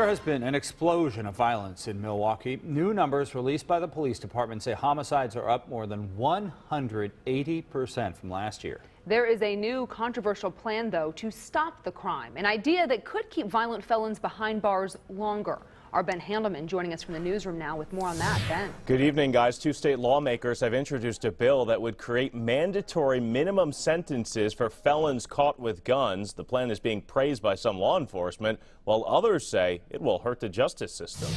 There has been an explosion of violence in Milwaukee. New numbers released by the police department say homicides are up more than 180% from last year. There is a new controversial plan, though, to stop the crime, an idea that could keep violent felons behind bars longer. Our Ben Handelman joining us from the newsroom now with more on that. Ben. Good evening, guys. Two state lawmakers have introduced a bill that would create mandatory minimum sentences for felons caught with guns. The plan is being praised by some law enforcement, while others say it will hurt the justice system.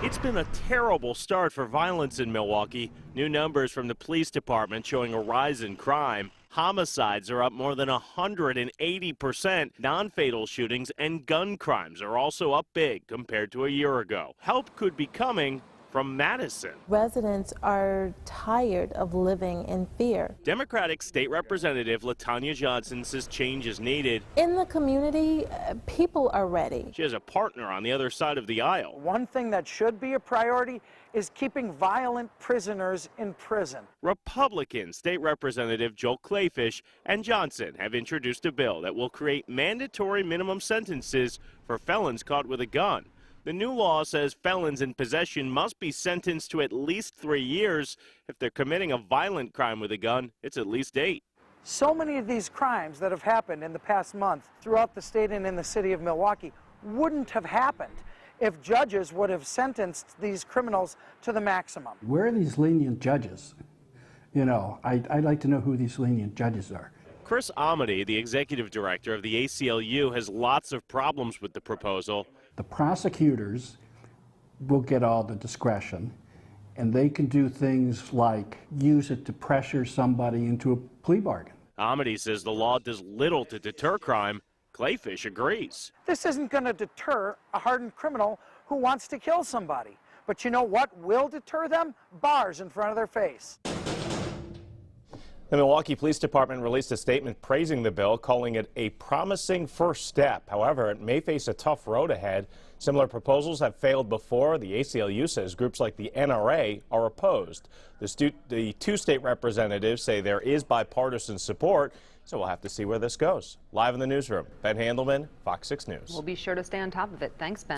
It's been a terrible start for violence in Milwaukee. New numbers from the police department showing a rise in crime. Homicides are up more than 180%. Non-fatal shootings and gun crimes are also up big compared to a year ago. Help could be coming from Madison. Residents are tired of living in fear. Democratic State Representative LaTanya Johnson says change is needed. In the community, people are ready. She has a partner on the other side of the aisle. One thing that should be a priority is keeping violent prisoners in prison. Republican State Representative Joel Clayfish and Johnson have introduced a bill that will create mandatory minimum sentences for felons caught with a gun. The new law says felons in possession must be sentenced to at least 3 years. If they're committing a violent crime with a gun, it's at least 8. So many of these crimes that have happened in the past month throughout the state and in the city of Milwaukee wouldn't have happened if judges would have sentenced these criminals to the maximum. Where are these lenient judges? You know, I'd like to know who these lenient judges are. Chris Amity, the executive director of the ACLU, has lots of problems with the proposal. The prosecutors will get all the discretion, and they can do things like use it to pressure somebody into a plea bargain. Amity says the law does little to deter crime. Clayfish agrees. This isn't going to deter a hardened criminal who wants to kill somebody. But you know what will deter them? Bars in front of their face. The Milwaukee Police Department released a statement praising the bill, calling it a promising first step. However, it may face a tough road ahead. Similar proposals have failed before. The ACLU says groups like the NRA are opposed. The two state representatives say there is bipartisan support, so we'll have to see where this goes. Live in the newsroom, Ben Handelman, Fox 6 News. We'll be sure to stay on top of it. Thanks, Ben.